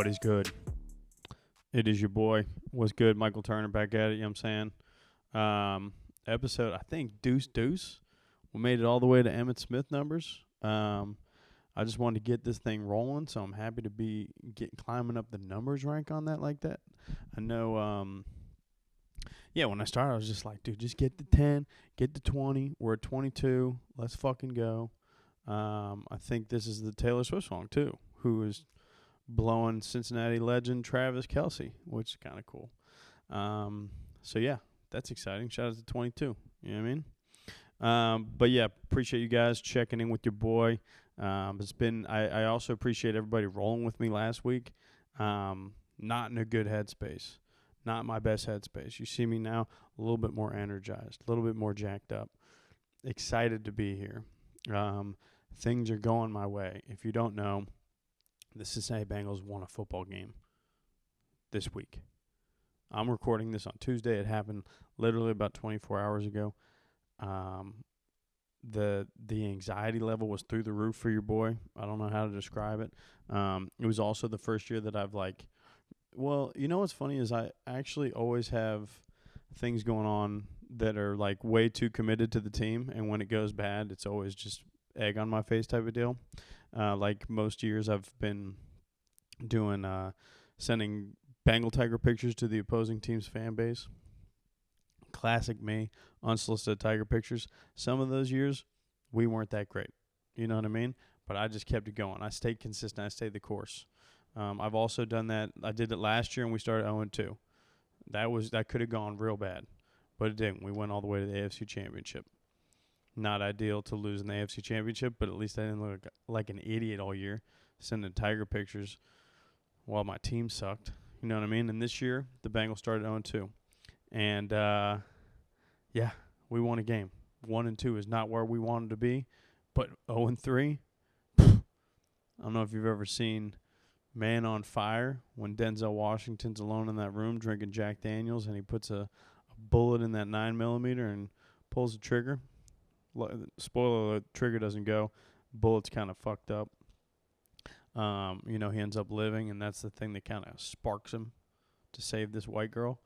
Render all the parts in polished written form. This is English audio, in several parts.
What is good? It is your boy. What's good? Michael Turner back at it, you know what I'm saying? Episode, I think, Deuce Deuce. We made it all the way to Emmett Smith numbers. I just wanted to get this thing rolling, so I'm happy to be climbing up the numbers rank on that like that. I know, when I started, I was just like, dude, just get to 10, get to 20. We're at 22. Let's fucking go. I think this is the Taylor Swift song, too, who is blowing Cincinnati legend Travis Kelce, which is kind of cool. So, yeah, that's exciting. Shout out to 22. You know what I mean? But, yeah, appreciate you guys checking in with your boy. It's been I also appreciate everybody rolling with me last week. Not in a good headspace. Not my best headspace. You see me now a little bit more energized, a little bit more jacked up, excited to be here. Things are going my way. If you don't know, the Cincinnati Bengals won a football game this week. I'm recording this on Tuesday. It happened literally about 24 hours ago. The anxiety level was through the roof for your boy. I don't know how to describe it. It was also the first year that I've you know what's funny is I actually always have things going on that are like way too committed to the team, and when it goes bad, it's always just egg on my face type of deal. Like most years, I've been doing sending Bengal Tiger pictures to the opposing team's fan base. Classic me, unsolicited Tiger pictures. Some of those years, we weren't that great. You know what I mean? But I just kept it going. I stayed consistent. I stayed the course. I've also done that. I did it last year, and we started 0-2. That could have gone real bad, but it didn't. We went all the way to the AFC Championship. Not ideal to lose in the AFC Championship, but at least I didn't look like an idiot all year, sending Tiger pictures while my team sucked. You know what I mean? And this year, the Bengals started 0-2. And, we won a game. 1-2 is not where we wanted to be, but 0-3, I don't know if you've ever seen Man on Fire when Denzel Washington's alone in that room drinking Jack Daniels and he puts a bullet in that 9mm and pulls the trigger. Spoiler alert, trigger doesn't go. Bullet's kind of fucked up. He ends up living, and that's the thing that kind of sparks him to save this white girl.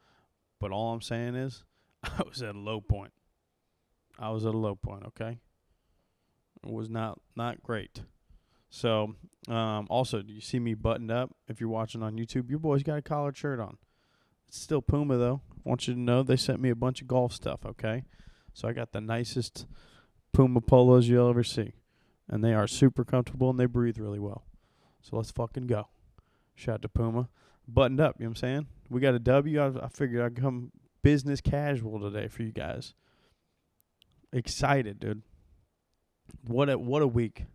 But all I'm saying is, I was at a low point. Okay? It was not great. So, also, do you see me buttoned up? If you're watching on YouTube, your boy's got a collared shirt on. It's still Puma, though. I want you to know they sent me a bunch of golf stuff, okay? So I got the nicest Puma polos you'll ever see. And they are super comfortable, and they breathe really well. So let's fucking go. Shout out to Puma. Buttoned up, you know what I'm saying? We got a W. I figured I'd come business casual today for you guys. Excited, dude. What a week.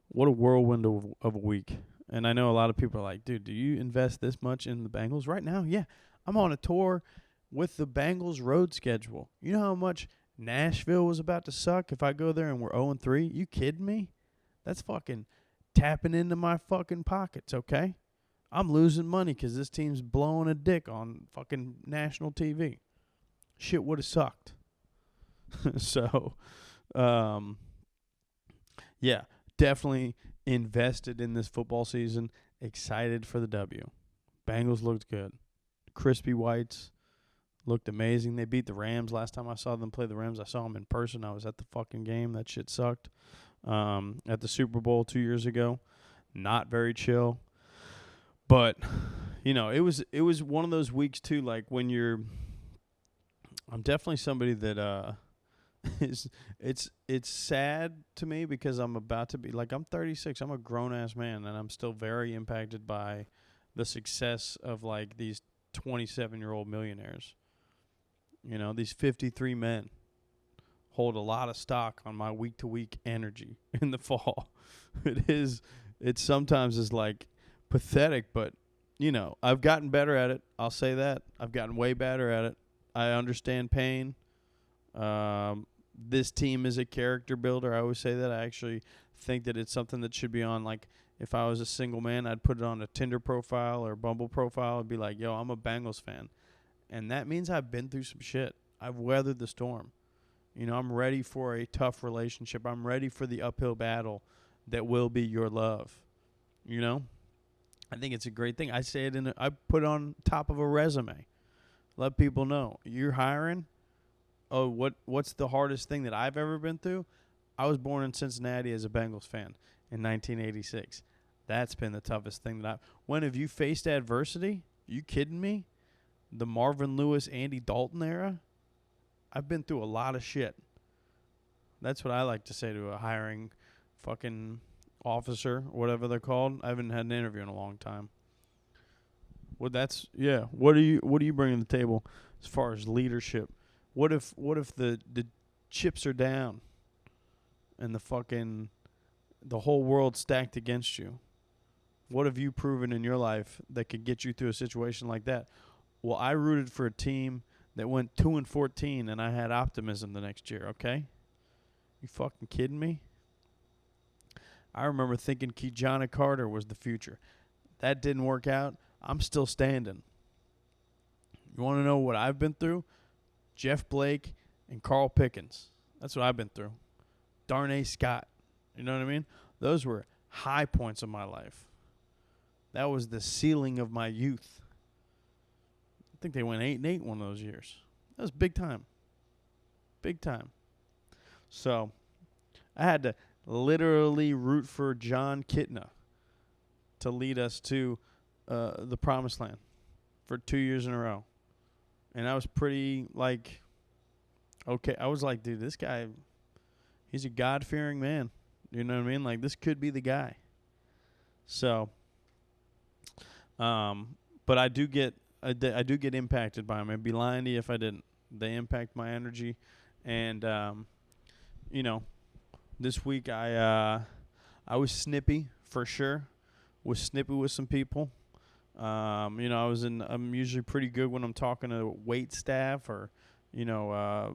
What a whirlwind of a week. And I know a lot of people are like, dude, do you invest this much in the Bengals right now? Yeah. I'm on a tour with the Bengals road schedule. You know how much Nashville was about to suck if I go there and we're 0-3? You kidding me? That's fucking tapping into my fucking pockets, okay? I'm losing money because this team's blowing a dick on fucking national TV. Shit would have sucked. So, definitely invested in this football season. Excited for the W. Bengals looked good. Crispy whites looked amazing. They beat the Rams last time I saw them play the Rams. I saw them in person. I was at the fucking game. That shit sucked. At the Super Bowl 2 years ago. Not very chill. But, it was one of those weeks, too, like when I'm definitely somebody that it's sad to me because I'm about to be, I'm 36. I'm a grown-ass man, and I'm still very impacted by the success of, these 27-year-old millionaires. These 53 men hold a lot of stock on my week-to-week energy in the fall. It sometimes is, pathetic, but, I've gotten better at it. I'll say that. I've gotten way better at it. I understand pain. This team is a character builder. I always say that. I actually think that it's something that should be on, if I was a single man, I'd put it on a Tinder profile or Bumble profile. I'd be like, yo, I'm a Bengals fan. And that means I've been through some shit. I've weathered the storm. I'm ready for a tough relationship. I'm ready for the uphill battle that will be your love. I think it's a great thing. I say it I put it on top of a resume. Let people know you're hiring. Oh, what's the hardest thing that I've ever been through? I was born in Cincinnati as a Bengals fan in 1986. That's been the toughest thing that when have you faced adversity? You kidding me? The Marvin Lewis, Andy Dalton era? I've been through a lot of shit. That's what I like to say to a hiring fucking officer, whatever they're called. I haven't had an interview in a long time. Well, that's What do you bring to the table as far as leadership? What if the chips are down and the whole world's stacked against you? What have you proven in your life that could get you through a situation like that? Well, I rooted for a team that went 2-14, and I had optimism the next year. Okay, you fucking kidding me? I remember thinking Kejana Carter was the future. That didn't work out. I'm still standing. You want to know what I've been through? Jeff Blake and Carl Pickens. That's what I've been through. Darnay Scott. You know what I mean? Those were high points of my life. That was the ceiling of my youth. I think they went 8-8 one of those years. That was big time. Big time. So I had to literally root for John Kitna to lead us to the promised land for 2 years in a row. And I was pretty, okay. I was like, dude, this guy, he's a God-fearing man. You know what I mean? Like, this could be the guy. So, but I do get impacted by him. I'd be lying to you if I didn't. They impact my energy. And, this week I was snippy for sure. Was snippy with some people. I'm usually pretty good when I'm talking to wait staff or, in a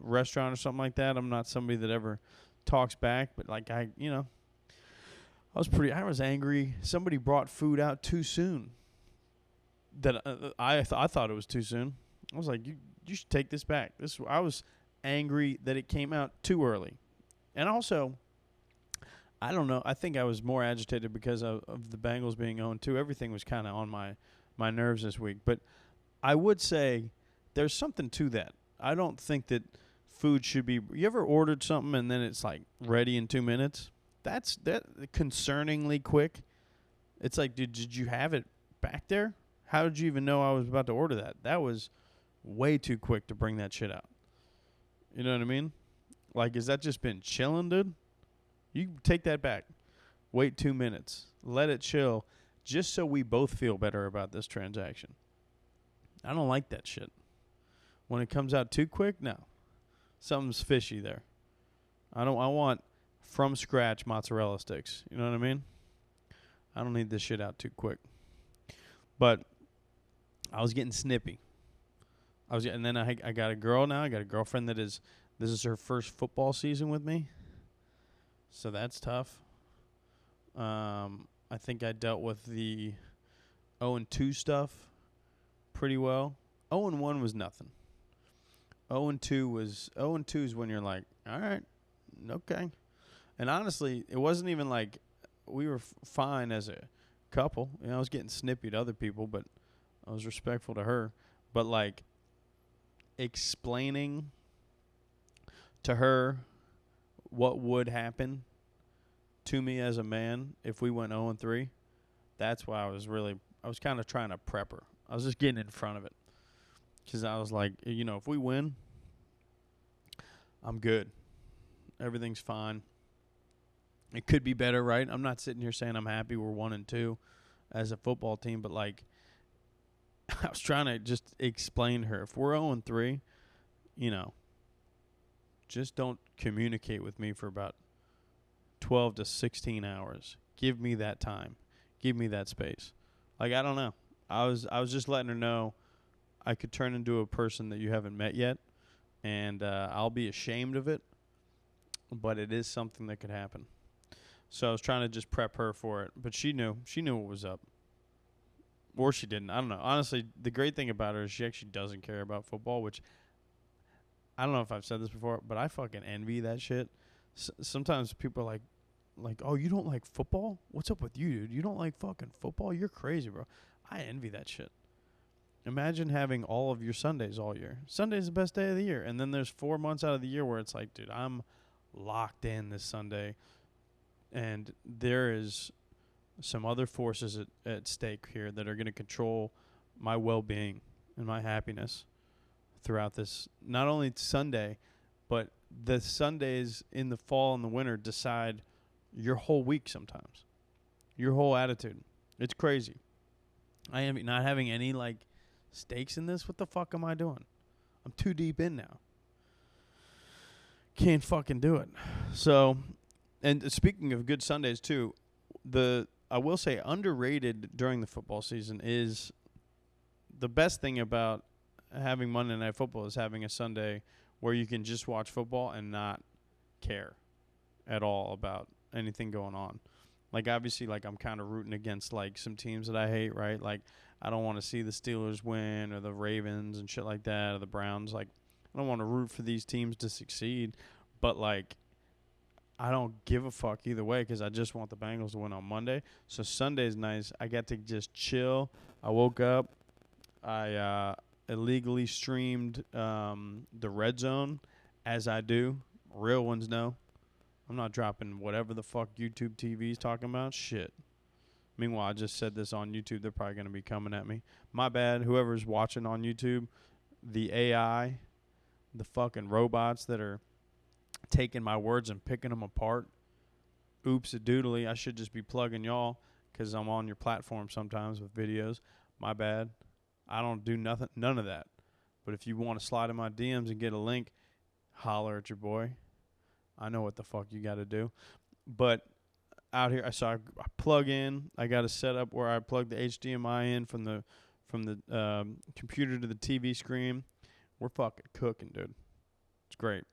restaurant or something like that. I'm not somebody that ever talks back, but I was angry. Somebody brought food out too soon. That I thought it was too soon. I was like, you should take this back. I was angry that it came out too early, and also, I don't know. I think I was more agitated because of the Bengals being 0-2. Everything was kind of on my nerves this week. But I would say there's something to that. I don't think that food should be. You ever ordered something and then it's like ready in 2 minutes? That's concerningly quick. It's like, dude, did you have it back there? How did you even know I was about to order that? That was way too quick to bring that shit out. You know what I mean? Like, has that just been chilling, dude? You take that back. Wait 2 minutes. Let it chill just so we both feel better about this transaction. I don't like that shit. When it comes out too quick, no. Something's fishy there. I want from scratch mozzarella sticks. You know what I mean? I don't need this shit out too quick. But I was getting snippy. And then I got a girl now. I got a girlfriend this is her first football season with me. So that's tough. I think I dealt with the 0-2 stuff pretty well. 0-1 was nothing. 0-2 is when you're like, all right, okay. And honestly, it wasn't even like we were fine as a couple. I was getting snippy to other people, but I was respectful to her. But like explaining to her what would happen to me as a man if we went 0-3, that's why I was kind of trying to prep her. I was just getting in front of it. Because I was like, if we win, I'm good. Everything's fine. It could be better, right? I'm not sitting here saying I'm happy we're 1-2 as a football team, but like, I was trying to just explain to her, if we're 0-3, just don't communicate with me for about 12 to 16 hours. Give me that time. Give me that space. Like, I don't know. I was just letting her know I could turn into a person that you haven't met yet, and I'll be ashamed of it, but it is something that could happen. So I was trying to just prep her for it, but she knew what was up. Or she didn't. I don't know. Honestly, the great thing about her is she actually doesn't care about football, which I don't know if I've said this before, but I fucking envy that shit. Sometimes people are like, like, oh, you don't like football? What's up with you, dude? You don't like fucking football? You're crazy, bro. I envy that shit. Imagine having all of your Sundays all year. Sunday's the best day of the year. And then there's 4 months out of the year where it's like, dude, I'm locked in this Sunday. And there is some other forces at stake here that are going to control my well-being and my happiness throughout this, not only Sunday, but the Sundays in the fall and the winter decide your whole week sometimes, your whole attitude. It's crazy. I am not having any, like, stakes in this. What the fuck am I doing? I'm too deep in now. Can't fucking do it. So, and speaking of good Sundays too, I will say underrated during the football season is the best thing about having Monday Night Football is having a Sunday where you can just watch football and not care at all about anything going on. Like, obviously, like, I'm kind of rooting against, like, some teams that I hate, right? Like, I don't want to see the Steelers win or the Ravens and shit like that or the Browns. Like, I don't want to root for these teams to succeed. But, like, I don't give a fuck either way because I just want the Bengals to win on Monday. So Sunday's nice. I got to just chill. I woke up. I illegally streamed the Red Zone, as I do. Real ones know. I'm not dropping whatever the fuck YouTube TV's talking about. Shit. Meanwhile, I just said this on YouTube. They're probably going to be coming at me. My bad. Whoever's watching on YouTube, the AI, the fucking robots that are taking my words and picking them apart. Oops a doodly. I should just be plugging y'all because I'm on your platform sometimes with videos. My bad. I don't do none of that. But if you want to slide in my DMs and get a link, holler at your boy. I know what the fuck you got to do. But out here, I plug in. I got a setup where I plug the HDMI in from the computer to the TV screen. We're fucking cooking, dude. It's great.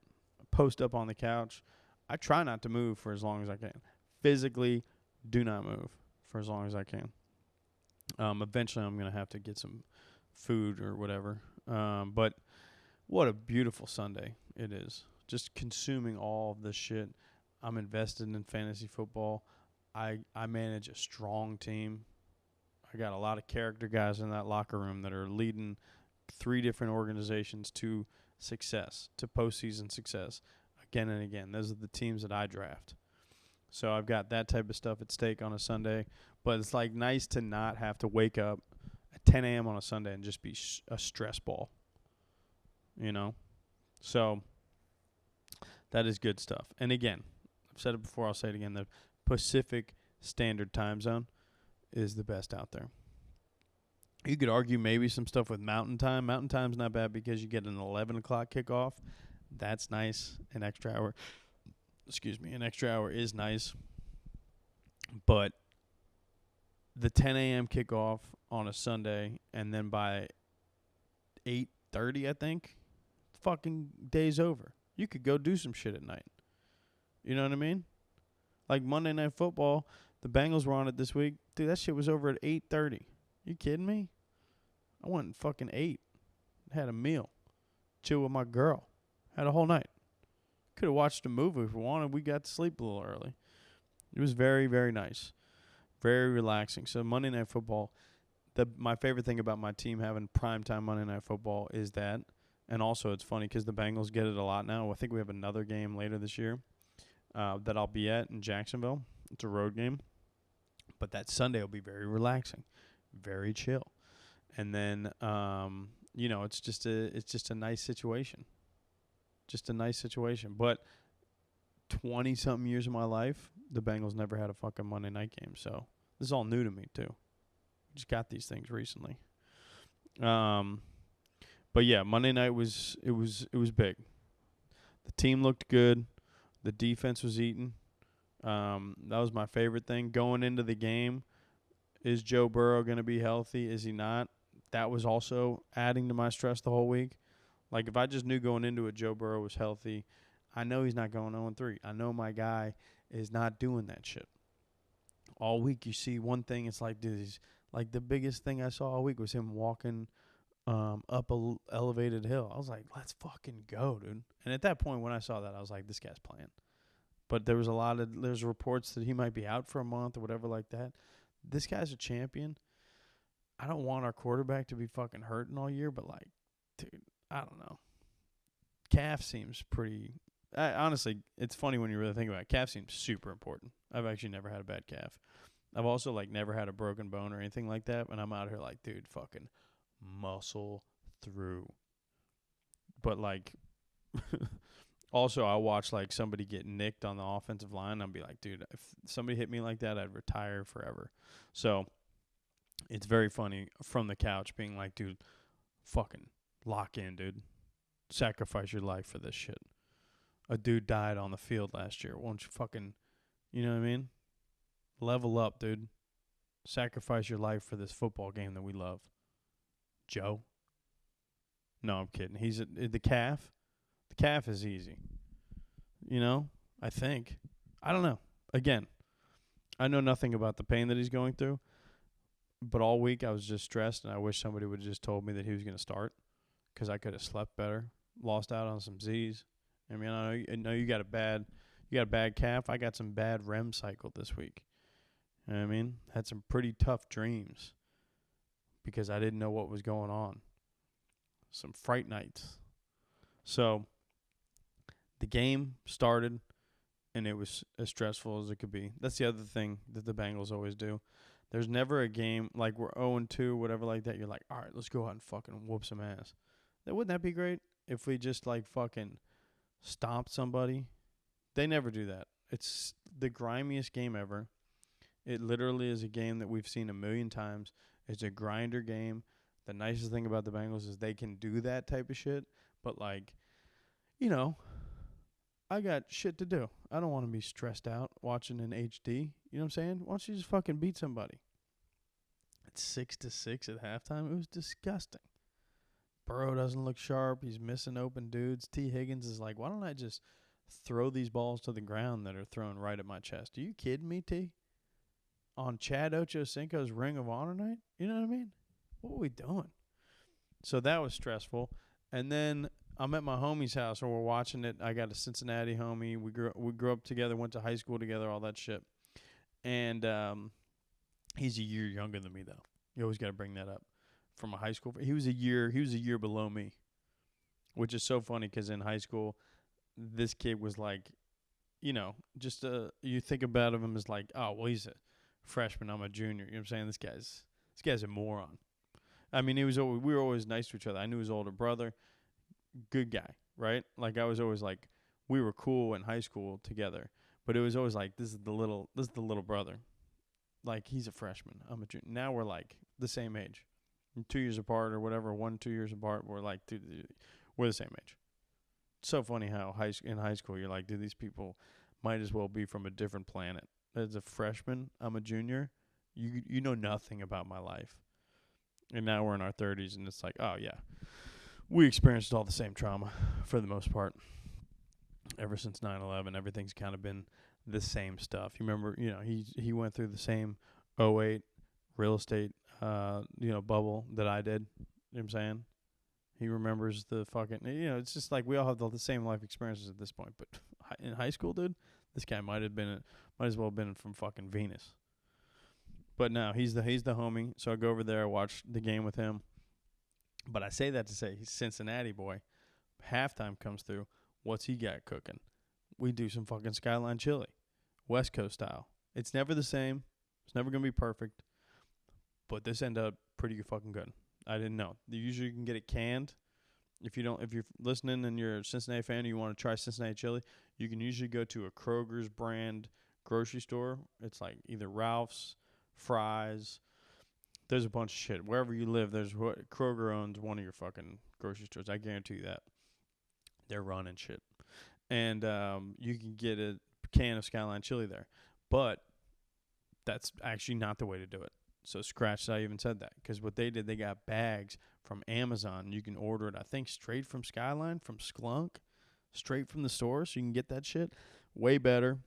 Post up on the couch. I try not to move for as long as I can. Physically, do not move for as long as I can. Eventually, I'm going to have to get some food or whatever. But what a beautiful Sunday it is. Just consuming all of this shit. I'm invested in fantasy football. I manage a strong team. I got a lot of character guys in that locker room that are leading 3 different organizations to success, to postseason success, again and again. Those are the teams that I draft. So I've got that type of stuff at stake on a Sunday. But it's, like, nice to not have to wake up at 10 a.m. on a Sunday and just be a stress ball, you know? So that is good stuff. And again, I've said it before, I'll say it again, the Pacific Standard Time Zone is the best out there. You could argue maybe some stuff with Mountain Time. Mountain Time's not bad because you get an 11 o'clock kickoff. That's nice. An extra hour. An extra hour is nice. But the 10 a.m. kickoff on a Sunday and then by 8:30, I think, fucking day's over. You could go do some shit at night. You know what I mean? Like Monday Night Football, the Bengals were on it this week. Dude, that shit was over at 8:30. You kidding me? I went and fucking ate. Had a meal. Chill with my girl. Had a whole night. Could have watched a movie if we wanted. We got to sleep a little early. It was very, very nice. Very relaxing. So Monday Night Football, my favorite thing about my team having primetime Monday Night Football is that. And also it's funny because the Bengals get it a lot now. I think we have another game later this year that I'll be at in Jacksonville. It's a road game. But that Sunday will be very relaxing. Very chill. And then, it's just a nice situation. Just a nice situation. But 20-something years of my life, the Bengals never had a fucking Monday night game. So this is all new to me, too. Just got these things recently. But, yeah, Monday night was big. The team looked good. The defense was eating. That was my favorite thing. Going into the game, is Joe Burrow going to be healthy? Is he not? That was also adding to my stress the whole week. Like, if I just knew going into it Joe Burrow was healthy, I know he's not going 0-3. I know my guy is not doing that shit. All week you see one thing, it's like, dude, like the biggest thing I saw all week was him walking up a elevated hill. I was like, let's fucking go, dude. And at that point when I saw that, I was like, this guy's playing. But there's reports that he might be out for a month or whatever like that. This guy's a champion. I don't want our quarterback to be fucking hurting all year, but like, dude, I don't know. Calf seems pretty. Honestly, it's funny when you really think about it. Calf seems super important. I've actually never had a bad calf. I've also like never had a broken bone or anything like that. And I'm out here like, dude, fucking muscle through. But like, also I watch like somebody get nicked on the offensive line. I'll be like, dude, if somebody hit me like that, I'd retire forever. So it's very funny from the couch being like, dude, fucking lock in, dude. Sacrifice your life for this shit. A dude died on the field last year. Won't you fucking, you know what I mean? Level up, dude. Sacrifice your life for this football game that we love. Joe? No, I'm kidding. He's the calf. The calf is easy. You know? I think. I don't know. Again, I know nothing about the pain that he's going through. But all week I was just stressed, and I wish somebody would have just told me that he was going to start because I could have slept better, lost out on some Z's. I mean, I know you got a bad calf. I got some bad REM cycle this week. You know what I mean? Had some pretty tough dreams because I didn't know what was going on. Some fright nights. So the game started, and it was as stressful as it could be. That's the other thing that the Bengals always do. There's never a game like we're 0-2, whatever like that. You're like, all right, let's go out and fucking whoop some ass. Wouldn't that be great if we just like fucking stomped somebody? They never do that. It's the grimiest game ever. It literally is a game that we've seen a million times. It's a grinder game. The nicest thing about the Bengals is they can do that type of shit. But like, you know, I got shit to do. I don't want to be stressed out watching in HD. You know what I'm saying? Why don't you just fucking beat somebody? It's 6-6 at halftime. It was disgusting. Burrow doesn't look sharp. He's missing open dudes. T. Higgins is like, why don't I just throw these balls to the ground that are thrown right at my chest? Are you kidding me, T? On Chad Ochocinco's Ring of Honor night? You know what I mean? What were we doing? So that was stressful. And then I'm at my homie's house, and we're watching it. I got a Cincinnati homie. We grew up together, went to high school together, all that shit. And he's a year younger than me, though. You always got to bring that up. From a high school, he was a year below me, which is so funny because in high school, this kid was like, you know, just you think about him as like, oh well, he's a freshman, I'm a junior. You know what I'm saying? This guy's a moron. I mean, we were always nice to each other. I knew his older brother, good guy, right? Like I was always like, we were cool in high school together, but it was always like, this is the little brother, like he's a freshman, I'm a junior. Now we're like the same age. 2 years apart or whatever, 1-2 years apart, we're like, dude, we're the same age. It's so funny how in high school you're like, dude, these people might as well be from a different planet. As a freshman, I'm a junior. You know nothing about my life. And now we're in our 30s, and it's like, oh, yeah. We experienced all the same trauma for the most part. Ever since 9/11, everything's kind of been the same stuff. You remember, you know, he went through the same 08 real estate bubble that I did. You know what I'm saying? He remembers the fucking, it's just like we all have the same life experiences at this point. But in high school, dude, this guy might as well have been from fucking Venus. But no, he's the homie. So I go over there, watch the game with him. But I say that to say he's Cincinnati boy. Halftime comes through. What's he got cooking? We do some fucking Skyline chili, West Coast style. It's never the same. It's never gonna be perfect. But this ended up pretty fucking good. I didn't know. Usually you can get it canned. If you're listening and you're a Cincinnati fan and you want to try Cincinnati chili, you can usually go to a Kroger's brand grocery store. It's like either Ralph's, Fry's. There's a bunch of shit. Wherever you live, Kroger owns one of your fucking grocery stores. I guarantee you that. They're running shit. And you can get a can of Skyline chili there. But that's actually not the way to do it. So scratch that I even said that. Because what they did, they got bags from Amazon. You can order it, I think, straight from Skyline, from Sklunk, straight from the store. So you can get that shit. Way better.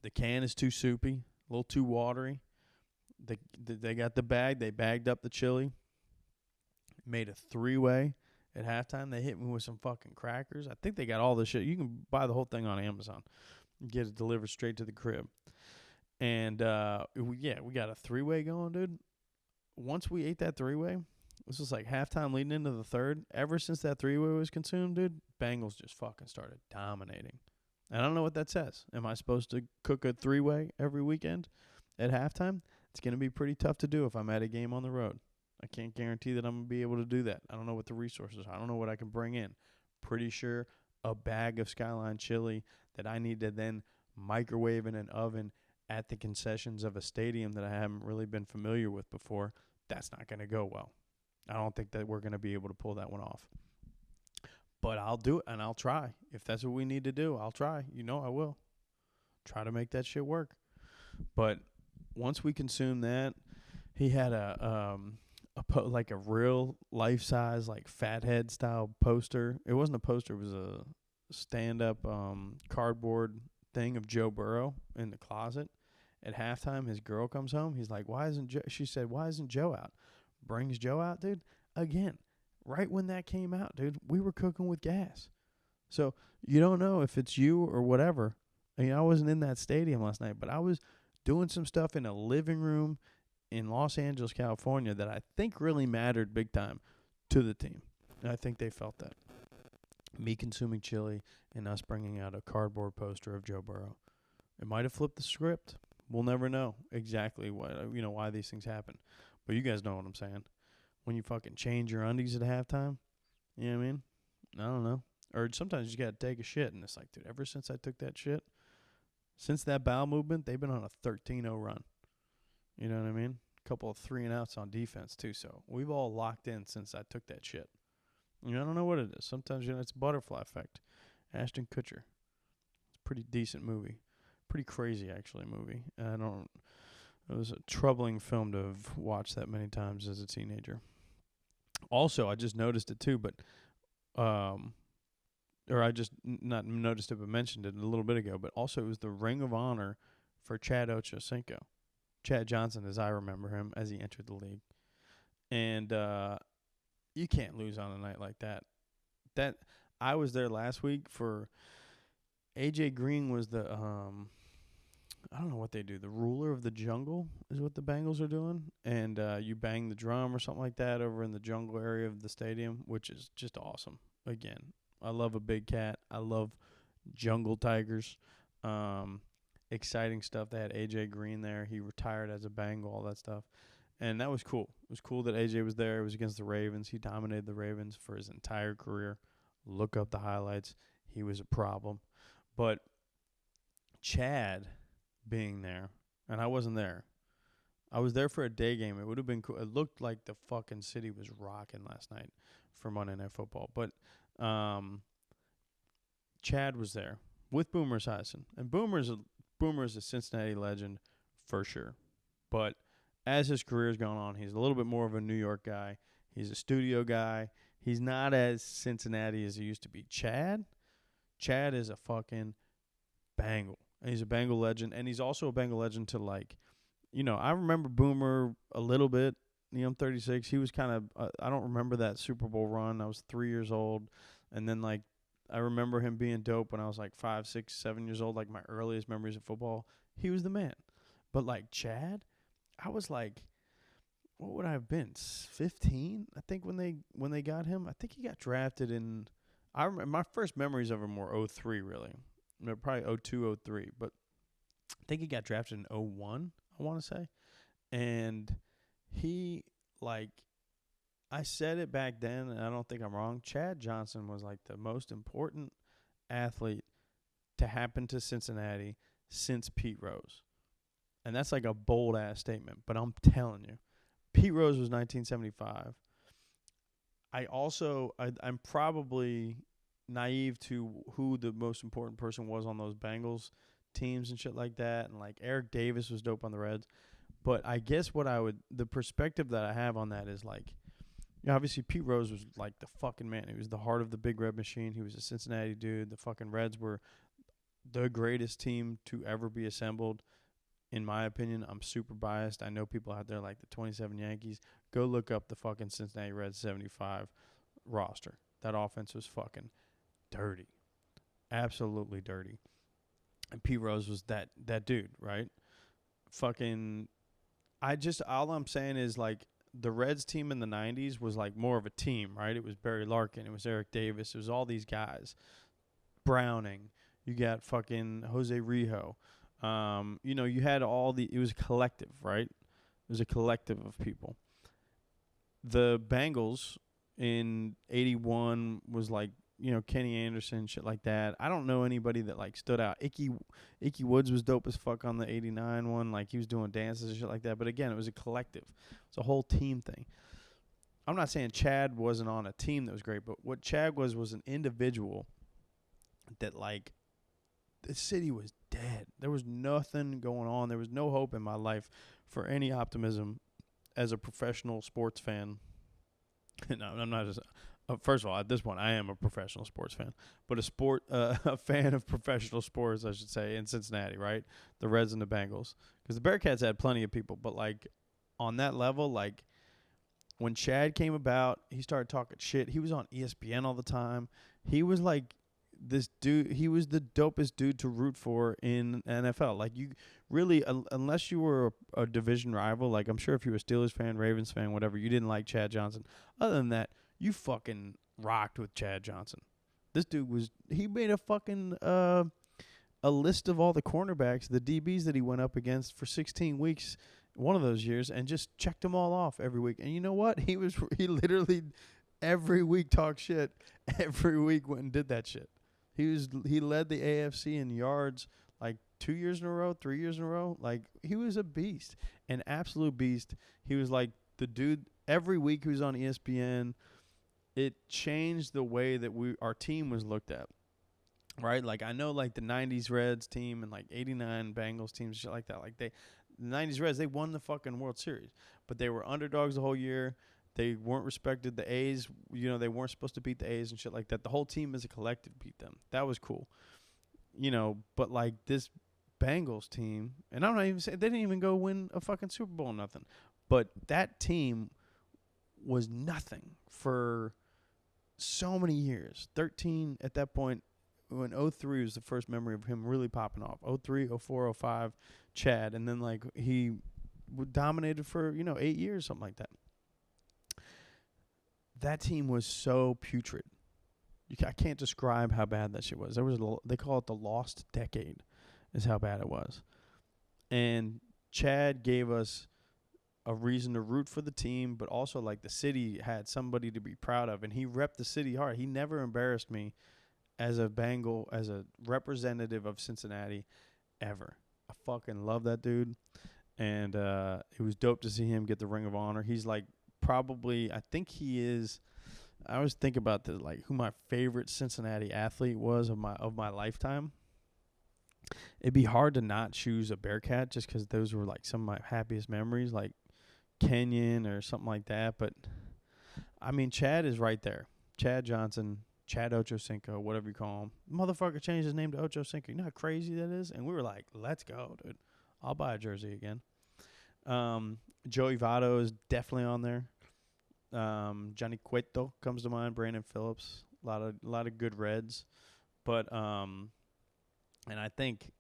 The can is too soupy, a little too watery. They got the bag. They bagged up the chili. Made a 3-way at halftime. They hit me with some fucking crackers. I think they got all this shit. You can buy the whole thing on Amazon. get it delivered straight to the crib. And we got a 3-way going, dude. Once we ate that 3-way, this was like halftime leading into the third. Ever since that 3-way was consumed, dude, Bengals just fucking started dominating. And I don't know what that says. Am I supposed to cook a 3-way every weekend at halftime? It's going to be pretty tough to do if I'm at a game on the road. I can't guarantee that I'm going to be able to do that. I don't know what the resources are. I don't know what I can bring in. Pretty sure a bag of Skyline chili that I need to then microwave in an oven at the concessions of a stadium that I haven't really been familiar with before, that's not going to go well. I don't think that we're going to be able to pull that one off. But I'll do it, and I'll try. If that's what we need to do, I'll try. You know I will. Try to make that shit work. But once we consume that, he had a real life-size, like, fathead-style poster. It wasn't a poster. It was a stand-up cardboard thing of Joe Burrow in the closet. At halftime, his girl comes home. He's like, she said, why isn't Joe out? Brings Joe out, dude. Again, right when that came out, dude, we were cooking with gas. So you don't know if it's you or whatever. I mean, I wasn't in that stadium last night, but I was doing some stuff in a living room in Los Angeles, California that I think really mattered big time to the team. And I think they felt that. Me consuming chili and us bringing out a cardboard poster of Joe Burrow. It might have flipped the script. We'll never know exactly why these things happen. But you guys know what I'm saying. When you fucking change your undies at halftime, you know what I mean? I don't know. Or sometimes you got to take a shit, and it's like, dude, ever since I took that shit, since that bowel movement, they've been on a 13-0 run. You know what I mean? A couple of 3-and-outs on defense, too. So we've all locked in since I took that shit. I don't know what it is. Sometimes, it's a butterfly effect. Ashton Kutcher. It's a pretty decent movie. Pretty crazy, actually, movie. It was a troubling film to have watched that many times as a teenager. Also, I just noticed it too, or I just not noticed it, but mentioned it a little bit ago. But also, it was the Ring of Honor for Chad Ochocinco, Chad Johnson, as I remember him, as he entered the league. And you can't lose on a night like that. That I was there last week for. AJ Green was the I don't know what they do. The ruler of the jungle is what the Bengals are doing. And you bang the drum or something like that over in the jungle area of the stadium, which is just awesome. Again, I love a big cat. I love jungle tigers. Exciting stuff. They had AJ Green there. He retired as a Bengal, all that stuff. And that was cool. It was cool that AJ was there. It was against the Ravens. He dominated the Ravens for his entire career. Look up the highlights. He was a problem. But Chad being there, and I wasn't there. I was there for a day game. It would have been cool. It looked like the fucking city was rocking last night for Monday Night Football. But Chad was there with Boomer Esiason. And Boomer is a Cincinnati legend for sure. But as his career's gone on, he's a little bit more of a New York guy. He's a studio guy. He's not as Cincinnati as he used to be. Chad is a fucking Bengal. And he's a Bengal legend. And he's also a Bengal legend to, like, I remember Boomer a little bit. I'm 36. He was kind of, I don't remember that Super Bowl run. I was 3 years old. And then, like, I remember him being dope when I was, like, 5, 6, 7 years old. Like, my earliest memories of football. He was the man. But, like, Chad, I was, like, what would I have been, 15? I think when they got him. I think he got drafted in, I remember my first memories of him were 03, really. Probably 02, 03. But I think he got drafted in 01, I want to say. And he, like, I said it back then, and I don't think I'm wrong. Chad Johnson was, like, the most important athlete to happen to Cincinnati since Pete Rose. And that's, like, a bold-ass statement. But I'm telling you, Pete Rose was 1975. I'm probably naive to who the most important person was on those Bengals teams and shit like that. And, like, Eric Davis was dope on the Reds. But I guess the perspective that I have on that is, like, obviously Pete Rose was, like, the fucking man. He was the heart of the Big Red Machine. He was a Cincinnati dude. The fucking Reds were the greatest team to ever be assembled. In my opinion, I'm super biased. I know people out there like the 27 Yankees. Go look up the fucking Cincinnati Reds 75 roster. That offense was fucking dirty. Absolutely dirty. And Pete Rose was that dude, right? Fucking all I'm saying is like the Reds team in the 90s was like more of a team, right? It was Barry Larkin, it was Eric Davis, it was all these guys. Browning, you got fucking Jose Rijo. You had it was a collective, right? It was a collective of people. The Bengals in 81 was like, Kenny Anderson, shit like that. I don't know anybody that like stood out. Icky Woods was dope as fuck on the 89 one. Like he was doing dances and shit like that. But again, it was a collective. It's a whole team thing. I'm not saying Chad wasn't on a team that was great, but what Chad was an individual that like the city was dead. There was nothing going on. There was no hope in my life for any optimism as a professional sports fan. No, I'm not just. First of all, at this point, I am a professional sports fan, but a fan of professional sports, I should say, in Cincinnati, right? The Reds and the Bengals, because the Bearcats had plenty of people, but like on that level, like when Chad came about, he started talking shit. He was on ESPN all the time. He was like this dude. He was the dopest dude to root for in NFL. Like you really, unless you were a division rival, like I'm sure if you were a Steelers fan, Ravens fan, whatever, you didn't like Chad Johnson. Other than that, you fucking rocked with Chad Johnson. This dude he made a fucking a list of all the cornerbacks, the DBs that he went up against for 16 weeks one of those years, and just checked them all off every week. And you know what? He literally every week talked shit. Every week went and did that shit. He led the AFC in yards like 2 years in a row, 3 years in a row. Like he was a beast, an absolute beast. He was like the dude. Every week he was on ESPN. It changed the way that our team was looked at, right? Like I know like the 90s Reds team and like 89 Bengals teams, shit like that. Like the 90s Reds, they won the fucking World Series, but they were underdogs the whole year. They weren't respected. The A's, they weren't supposed to beat the A's and shit like that. The whole team as a collective beat them. That was cool. But like this Bengals team, and I'm not even saying they didn't even go win a fucking Super Bowl or nothing, but that team was nothing for so many years. 13 at that point, when 03 was the first memory of him really popping off. 03, 04, 05, Chad, and then like he dominated for 8 years, something like that. That team was so putrid. I can't describe how bad that shit was. They call it the lost decade, is how bad it was. And Chad gave us a reason to root for the team, but also like the city had somebody to be proud of, and he repped the city hard. He never embarrassed me as a Bengal, as a representative of Cincinnati, ever. I fucking love that dude, and it was dope to see him get the Ring of Honor. He's like probably, I think he is. I always think about who my favorite Cincinnati athlete was of my lifetime. It'd be hard to not choose a Bearcat just because those were like some of my happiest memories, like Kenyon or something like that. But I mean, Chad is right there. Chad Johnson, Chad Ochocinco, whatever you call him. Motherfucker changed his name to Ochocinco. You know how crazy that is? And we were like, let's go, dude. I'll buy a jersey again. Joey Votto is definitely on there. Johnny Cueto comes to mind. Brandon Phillips. A lot of good Reds. But and I think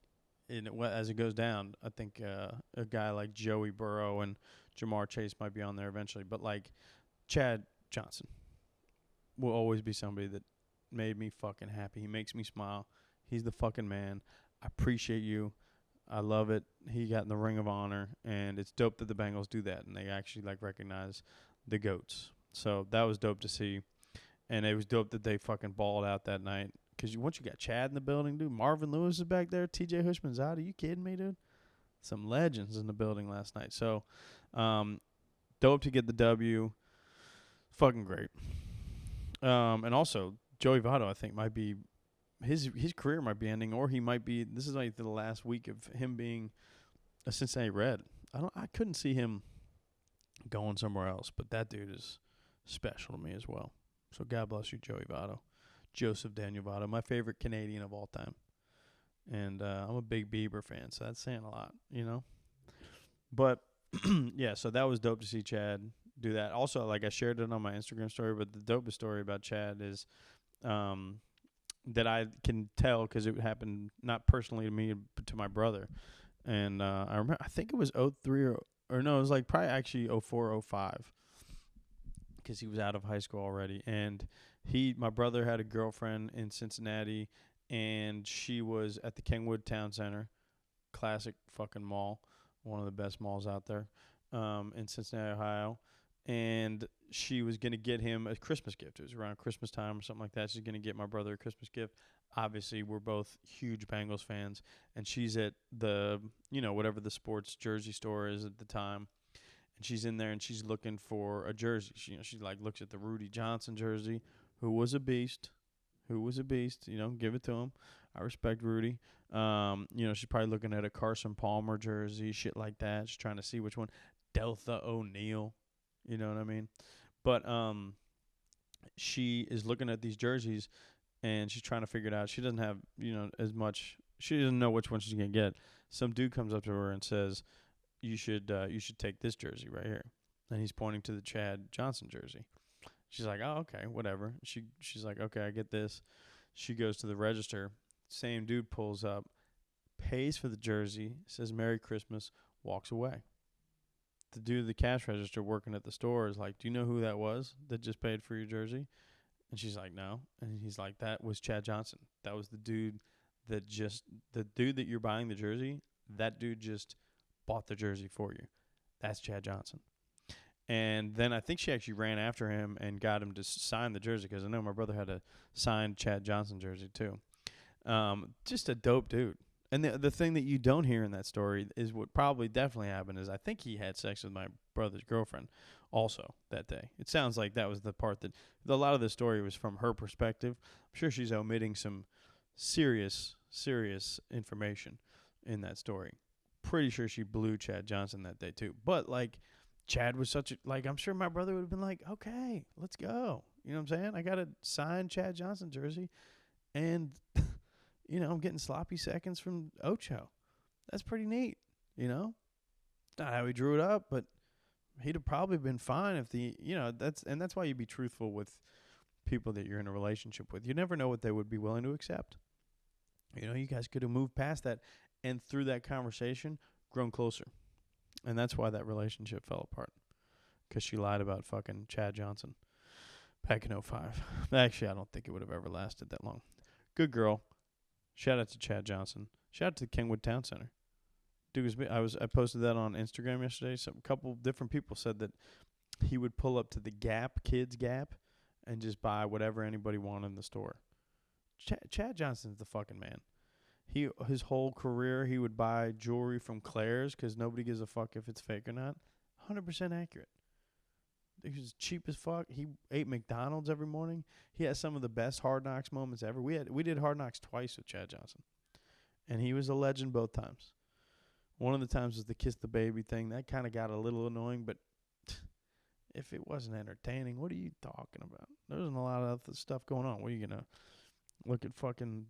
as it goes down, I think a guy like Joey Burrow and Jamar Chase might be on there eventually. But like Chad Johnson will always be somebody that made me fucking happy. He makes me smile. He's the fucking man. I appreciate you. I love it. He got in the Ring of Honor, and it's dope that the Bengals do that, and they actually like recognize the GOATs. So that was dope to see, and it was dope that they fucking balled out that night. Because once you got Chad in the building, dude, Marvin Lewis is back there, T.J. Hushman's out. Are you kidding me, dude? Some legends in the building last night. So dope to get the W. Fucking great. And also, Joey Votto, I think, might be his career might be ending, or he might be. This is like the last week of him being a Cincinnati Red. I couldn't see him going somewhere else, but that dude is special to me as well. So God bless you, Joey Votto. Joseph Daniel Votto, my favorite Canadian of all time. And I'm a big Bieber fan, so that's saying a lot, But, yeah, so that was dope to see Chad do that. Also, like I shared it on my Instagram story, but the dopest story about Chad is that I can tell because it happened not personally to me, but to my brother. And I remember, I think it was '03 or no, it was like probably actually '04, '05 because he was out of high school already. And my brother had a girlfriend in Cincinnati, and she was at the Kingwood Town Center, classic fucking mall, one of the best malls out there, in Cincinnati, Ohio. And she was going to get him a Christmas gift. It was around Christmas time or something like that. She's going to get my brother a Christmas gift. Obviously, we're both huge Bengals fans, and she's at the, whatever the sports jersey store is at the time. And she's in there and she's looking for a jersey. She like looks at the Rudy Johnson jersey, who was a beast. Give it to him. I respect Rudy. She's probably looking at a Carson Palmer jersey, shit like that. She's trying to see which one. Deltha O'Neal. You know what I mean? But she is looking at these jerseys and she's trying to figure it out. She doesn't have, as much. She doesn't know which one she's going to get. Some dude comes up to her and says, you should take this jersey right here. And he's pointing to the Chad Johnson jersey. She's like, oh, okay, whatever. She's like, okay, I get this. She goes to the register. Same dude pulls up, pays for the jersey, says Merry Christmas, walks away. The dude at the cash register working at the store is like, do you know who that was that just paid for your jersey? And she's like, no. And he's like, that was Chad Johnson. That was the dude that you're buying the jersey, that dude just bought the jersey for you. That's Chad Johnson. And then I think she actually ran after him and got him to sign the jersey because I know my brother had a signed Chad Johnson jersey too. Just a dope dude. And the thing that you don't hear in that story is what probably definitely happened is I think he had sex with my brother's girlfriend also that day. It sounds like that was the part that a lot of the story was from her perspective. I'm sure she's omitting some serious information in that story. Pretty sure she blew Chad Johnson that day too. But like Chad was I'm sure my brother would have been like, okay, let's go. You know what I'm saying? I got a signed Chad Johnson jersey and I'm getting sloppy seconds from Ocho. That's pretty neat, It's not how he drew it up, but he'd have probably been fine if that's why you be truthful with people that you're in a relationship with. You never know what they would be willing to accept. You guys could have moved past that and through that conversation grown closer. And that's why that relationship fell apart. Because she lied about fucking Chad Johnson back in '05. Actually, I don't think it would have ever lasted that long. Good girl. Shout out to Chad Johnson. Shout out to the Kingwood Town Center. Dude, I posted that on Instagram yesterday. A couple different people said that he would pull up to the Gap, Kids Gap, and just buy whatever anybody wanted in the store. Chad Johnson's the fucking man. His whole career, he would buy jewelry from Claire's because nobody gives a fuck if it's fake or not. 100% accurate. He was cheap as fuck. He ate McDonald's every morning. He had some of the best Hard Knocks moments ever. We did Hard Knocks twice with Chad Johnson, and he was a legend both times. One of the times was the kiss the baby thing. That kind of got a little annoying, but if it wasn't entertaining, what are you talking about? There wasn't a lot of other stuff going on. What are you gonna look at fucking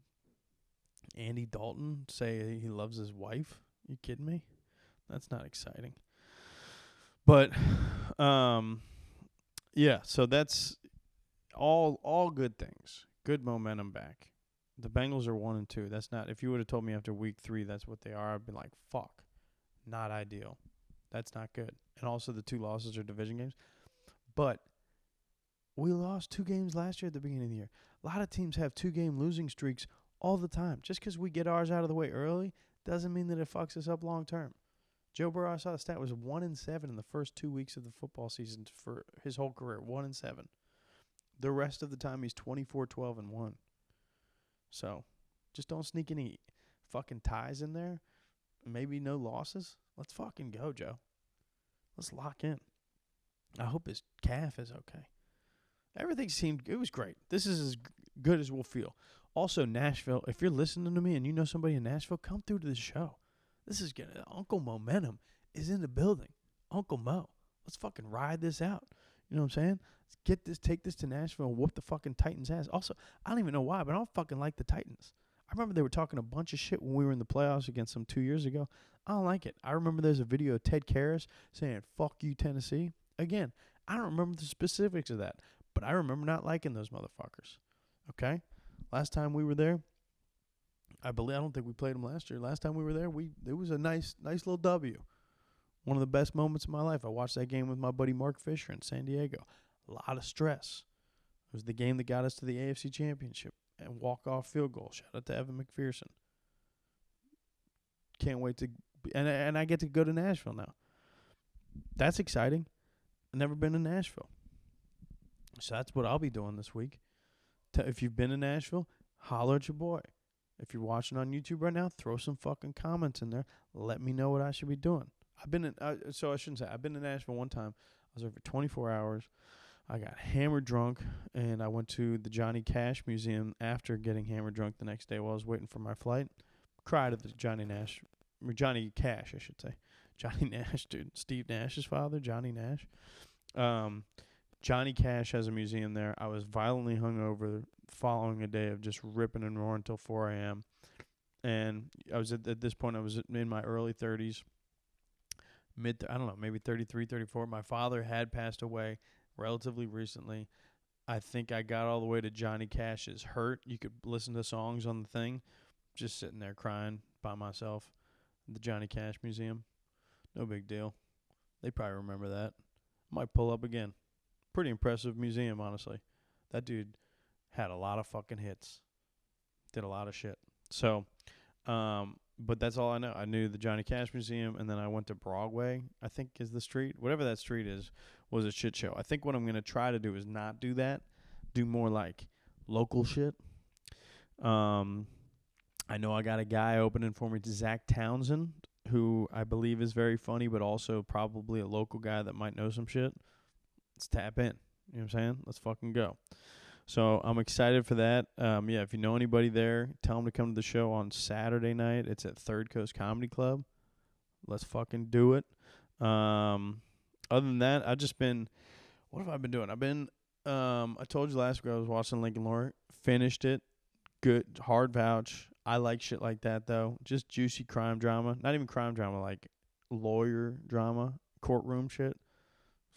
Andy Dalton say he loves his wife? You kidding me? That's not exciting. But yeah, so that's all good things. Good momentum back. The Bengals are 1-2. That's not, if you would have told me after week 3 that's what they are, I'd been like, fuck. Not ideal. That's not good. And also the 2 losses are division games. But we lost 2 games last year at the beginning of the year. A lot of teams have 2-game losing streaks all the time. Just because we get ours out of the way early doesn't mean that it fucks us up long term. Joe Burrow, I saw the stat, was 1-7 in the first 2 weeks of the football season for his whole career. 1-7. The rest of the time, he's 24-12-1. So, just don't sneak any fucking ties in there. Maybe no losses. Let's fucking go, Joe. Let's lock in. I hope his calf is okay. Everything it was great. This is as good as we'll feel. Also, Nashville, if you're listening to me and you know somebody in Nashville, come through to the show. This is good. Uncle Momentum is in the building. Uncle Mo. Let's fucking ride this out. You know what I'm saying? Let's take this to Nashville and whoop the fucking Titans' ass. Also, I don't even know why, but I don't fucking like the Titans. I remember they were talking a bunch of shit when we were in the playoffs against them 2 years ago. I don't like it. I remember there's a video of Ted Karras saying, fuck you, Tennessee. Again, I don't remember the specifics of that, but I remember not liking those motherfuckers. Okay? Last time we were there, I don't think we played them last year. Last time we were there, it was a nice little W. One of the best moments of my life. I watched that game with my buddy Mark Fisher in San Diego. A lot of stress. It was the game that got us to the AFC Championship and walk-off field goal. Shout out to Evan McPherson. Can't wait to and I get to go to Nashville now. That's exciting. I've never been to Nashville. So that's what I'll be doing this week. If you've been to Nashville, holler at your boy. If you're watching on YouTube right now, throw some fucking comments in there. Let me know what I should be doing. I've been to Nashville one time. I was there for 24 hours. I got hammered drunk, and I went to the Johnny Cash Museum after getting hammered drunk the next day while I was waiting for my flight. Cried at the Johnny Cash, I should say. Johnny Nash, dude. Steve Nash's father, Johnny Nash. Johnny Cash has a museum there. I was violently hungover following a day of just ripping and roaring until 4 a.m. And I was at this point, I was in my early 30s. Maybe 33, 34. My father had passed away relatively recently. I think I got all the way to Johnny Cash's Hurt. You could listen to songs on the thing. Just sitting there crying by myself at the Johnny Cash Museum. No big deal. They probably remember that. Might pull up again. Pretty impressive museum, honestly. That dude had a lot of fucking hits. Did a lot of shit. So, but that's all I know. I knew the Johnny Cash Museum, and then I went to Broadway, I think is the street. Whatever that street is, was a shit show. I think what I'm going to try to do is not do that. Do more like local shit. I know I got a guy opening for me, Zach Townsend, who I believe is very funny, but also probably a local guy that might know some shit. Let's tap in. You know what I'm saying? Let's fucking go. So I'm excited for that. If you know anybody there, tell them to come to the show on Saturday night. It's at Third Coast Comedy Club. Let's fucking do it. Other than that, what have I been doing? I told you last week I was watching Lincoln Lawyer. Finished it. Good. Hard vouch. I like shit like that, though. Just juicy crime drama. Not even crime drama, like lawyer drama, courtroom shit.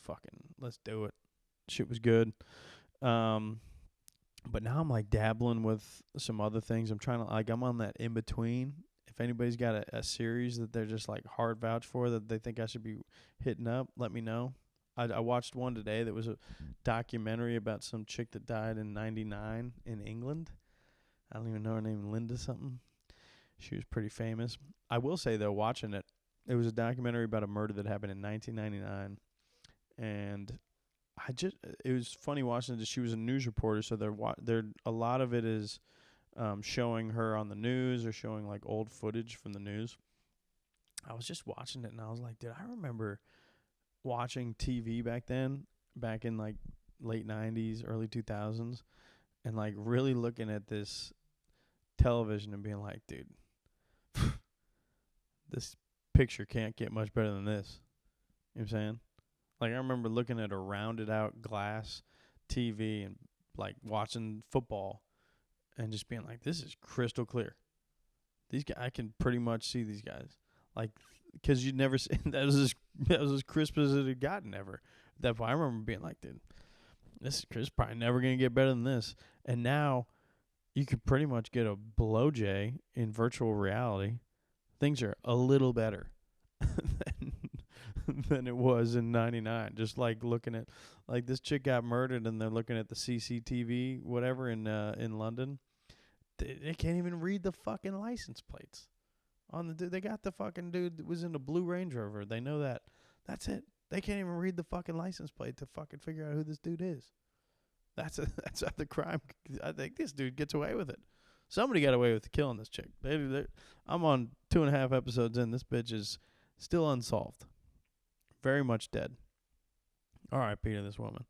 Fucking, let's do it. Shit was good. But now I'm like dabbling with some other things. I'm on that in between. If anybody's got a series that they're just like hard vouch for that they think I should be hitting up, let me know. I watched one today that was a documentary about some chick that died in 1999 in England. I don't even know her name, Linda something. She was pretty famous. I will say, though, watching it, it was a documentary about a murder that happened in 1999. And it was funny watching it. She was a news reporter, so a lot of it is showing her on the news or showing like old footage from the news. I was just watching it, and I was like, dude, I remember watching TV back then, back in like late 90s, early 2000s, and like really looking at this television and being like, dude, this picture can't get much better than this. You know what I'm saying? Like, I remember looking at a rounded out glass TV and like watching football and just being like, this is crystal clear. These guys, I can pretty much see these guys. Like, because you'd never see, that was as crisp as it had gotten ever. That's why I remember being like, dude, this is probably never going to get better than this. And now you could pretty much get a blow-jay in virtual reality. Things are a little better than it was in 99. Just like looking at, like, this chick got murdered and they're looking at the CCTV, whatever, in London. They can't even read the fucking license plates. They got the fucking dude that was in a blue Range Rover. They know that. That's it. They can't even read the fucking license plate to fucking figure out who this dude is. That's how the crime. I think this dude gets away with it. Somebody got away with killing this chick. I'm on 2.5 episodes in. This bitch is still unsolved. Very much dead. R.I.P. to this woman.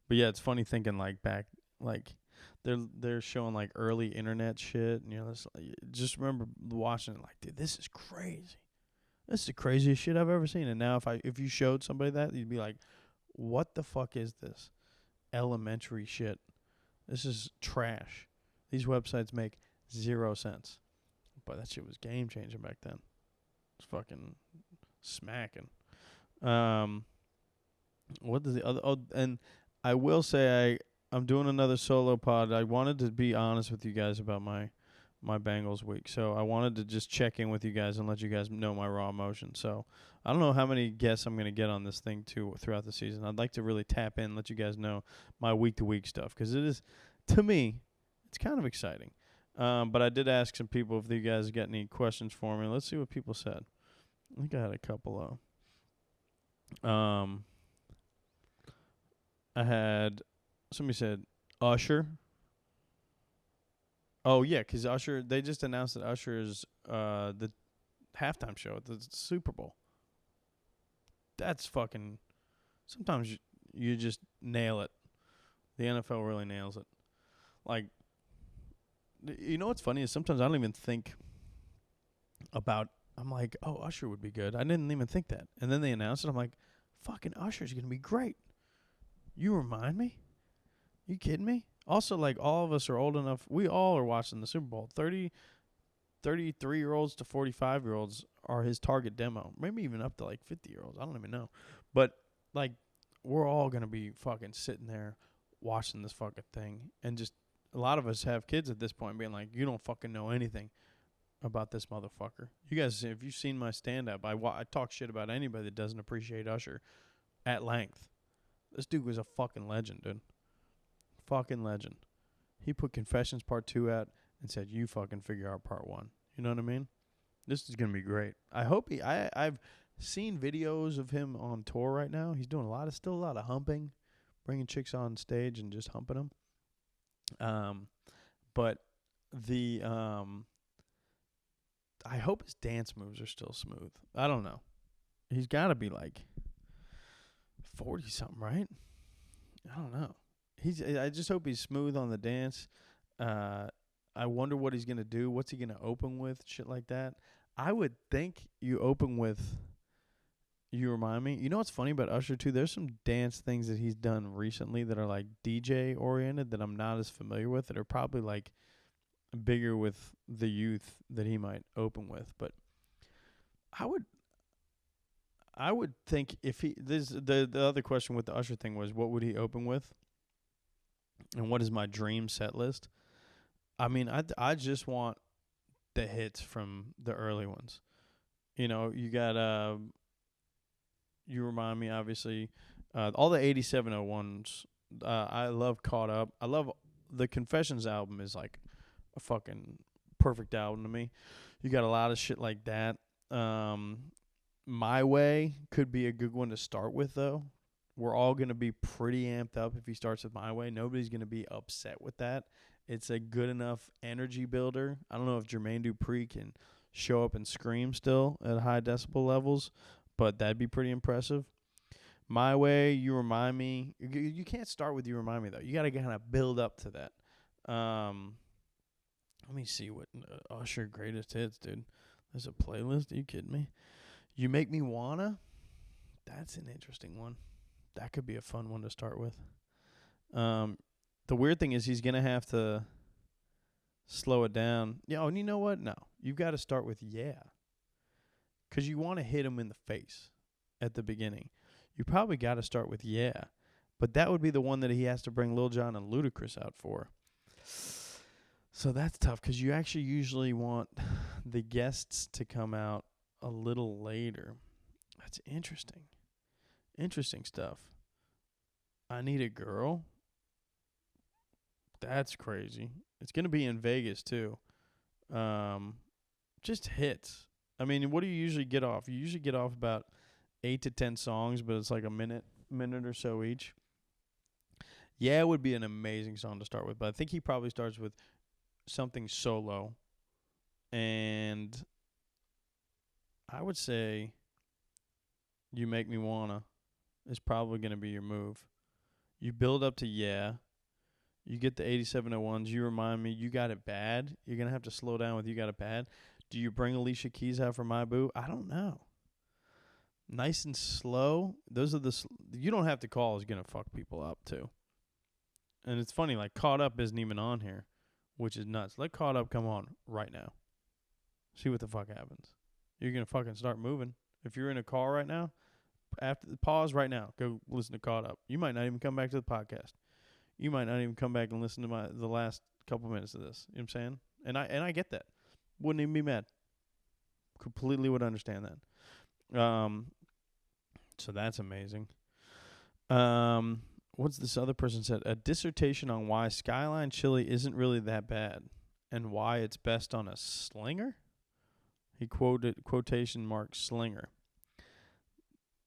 But yeah, it's funny thinking like back, like they're showing like early internet shit, and just remember watching it like, dude, this is crazy. This is the craziest shit I've ever seen. And now if you showed somebody that, you'd be like, what the fuck is this? Elementary shit. This is trash. These websites make 0 sense. But that shit was game changing back then. It's fucking smacking. What is the other? Oh, and I will say I'm doing another solo pod. I wanted to be honest with you guys about my Bengals week. So I wanted to just check in with you guys and let you guys know my raw emotion. So I don't know how many guests I'm going to get on this thing too throughout the season. I'd like to really tap in, let you guys know my week-to-week stuff because it is, to me, it's kind of exciting. But I did ask some people if you guys got any questions for me. Let's see what people said. I think I had a couple of. I had somebody said Usher. Oh yeah, 'cause Usher, they just announced that Usher is the halftime show at the Super Bowl. That's fucking. Sometimes you just nail it. The NFL really nails it. Like, you know what's funny is sometimes I don't even think about. I'm like, oh, Usher would be good. I didn't even think that, and then they announced it. I'm like, fucking Usher's gonna be great. You remind me? You kidding me? Also, like, all of us are old enough. We all are watching the Super Bowl. 33-year-olds to 45-year-olds are his target demo. Maybe even up to, like, 50-year-olds. I don't even know. But, like, we're all going to be fucking sitting there watching this fucking thing. And just a lot of us have kids at this point being like, you don't fucking know anything about this motherfucker. You guys, if you've seen my stand-up, I talk shit about anybody that doesn't appreciate Usher at length. This dude was a fucking legend, dude. Fucking legend. He put Confessions Part 2 out and said, you fucking figure out Part 1. You know what I mean? This is going to be great. I hope I've seen videos of him on tour right now. He's doing still a lot of humping, bringing chicks on stage and just humping them. But I hope his dance moves are still smooth. I don't know. He's got to be like 40-something, right? I don't know. I just hope he's smooth on the dance. I wonder what he's going to do. What's he going to open with? Shit like that. I would think you open with You Remind Me. You know what's funny about Usher, too? There's some dance things that he's done recently that are, like, DJ-oriented that I'm not as familiar with that are probably, like, bigger with the youth that he might open with. But I would think if the other question with the Usher thing was, what would he open with? And what is my dream set list? I mean, I just want the hits from the early ones. You know, you got You Remind Me, obviously. All the 8701s. I love Caught Up. I love the Confessions album is like a fucking perfect album to me. You got a lot of shit like that. My Way could be a good one to start with, though. We're all going to be pretty amped up if he starts with My Way. Nobody's going to be upset with that. It's a good enough energy builder. I don't know if Jermaine Dupri can show up and scream still at high decibel levels, but that'd be pretty impressive. My Way, You Remind Me. You can't start with You Remind Me, though. You got to kind of build up to that. Let me see what Usher greatest hits, dude. There's a playlist. Are you kidding me? You Make Me Wanna. That's an interesting one. That could be a fun one to start with. The weird thing is he's going to have to slow it down. Yeah, and you know what? No. You've got to start with Yeah. Because you want to hit him in the face at the beginning. You probably got to start with Yeah. But that would be the one that he has to bring Lil Jon and Ludacris out for. So that's tough because you actually usually want the guests to come out a little later. That's interesting. Interesting stuff. I Need a Girl. That's crazy. It's going to be in Vegas, too. Just hits. I mean, what do you usually get off? You usually get off about 8 to 10 songs, but it's like a minute or so each. Yeah, it would be an amazing song to start with, but I think he probably starts with something solo. And I would say You Make Me Wanna is probably going to be your move. You build up to Yeah. You get the 8701s. You Remind Me. You Got It Bad. You're going to have to slow down with You Got It Bad. Do you bring Alicia Keys out for My Boo? I don't know. Nice and Slow. Those are you don't have to call is going to fuck people up, too. And it's funny, like, Caught Up isn't even on here, which is nuts. Let Caught Up come on right now. See what the fuck happens. You're going to fucking start moving. If you're in a car right now, pause right now. Go listen to Caught Up. You might not even come back to the podcast. you might not even come back and listen to the last couple minutes of this. You know what I'm saying? And I get that. Wouldn't even be mad. Completely would understand that. So that's amazing. What's this other person said? A dissertation on why Skyline chili isn't really that bad and why it's best on a slinger? He quoted quotation mark slinger.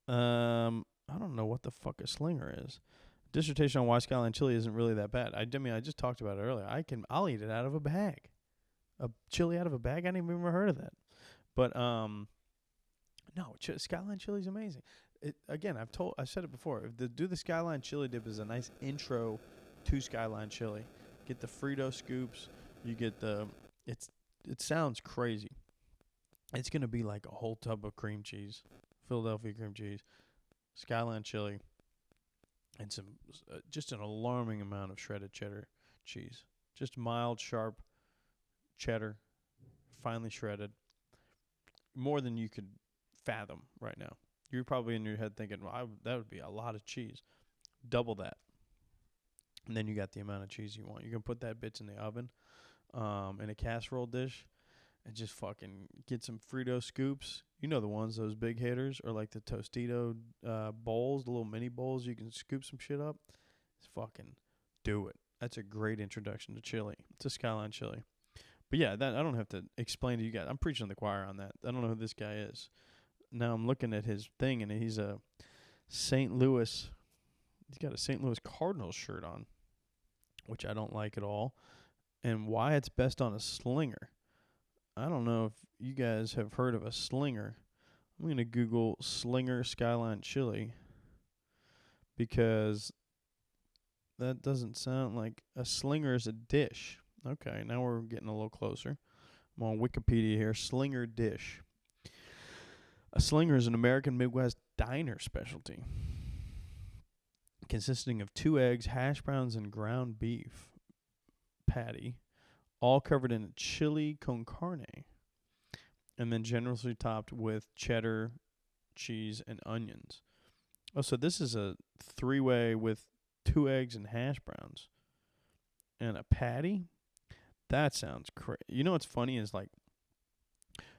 I don't know what the fuck a slinger is. Dissertation on why Skyline chili isn't really that bad. I mean, I just talked about it earlier. I'll eat it out of a bag. A chili out of a bag? I didn't even ever heard of that. But no, Skyline chili is amazing. I've said it before. Do the Skyline chili dip is a nice intro to Skyline chili. Get the Frito scoops. You get it sounds crazy. It's gonna be like a whole tub of cream cheese, Philadelphia cream cheese, Skyline chili, and some just an alarming amount of shredded cheddar cheese. Just mild, sharp cheddar, finely shredded. More than you could fathom right now. You're probably in your head thinking, well, that would be a lot of cheese. Double that. And then you got the amount of cheese you want. You can put that bitch in the oven in a casserole dish and just fucking get some Frito scoops. You know the ones, those big hitters, or like the Tostito bowls, the little mini bowls. You can scoop some shit up. Just fucking do it. That's a great introduction to chili, to Skyline chili. But yeah, that I don't have to explain to you guys. I'm preaching to the choir on that. I don't know who this guy is. Now I'm looking at his thing, and he's a St. Louis. He's got a St. Louis Cardinals shirt on, which I don't like at all. And why it's best on a slinger. I don't know if you guys have heard of a slinger. I'm going to Google Slinger Skyline Chili because that doesn't sound like a slinger is a dish. Okay, now we're getting a little closer. I'm on Wikipedia here. Slinger dish. A slinger is an American Midwest diner specialty consisting of 2 eggs, hash browns, and ground beef patty, all covered in a chili con carne, and then generously topped with cheddar, cheese, and onions. Oh, so this is a 3-way with 2 eggs and hash browns and a patty? That sounds crazy. You know what's funny is like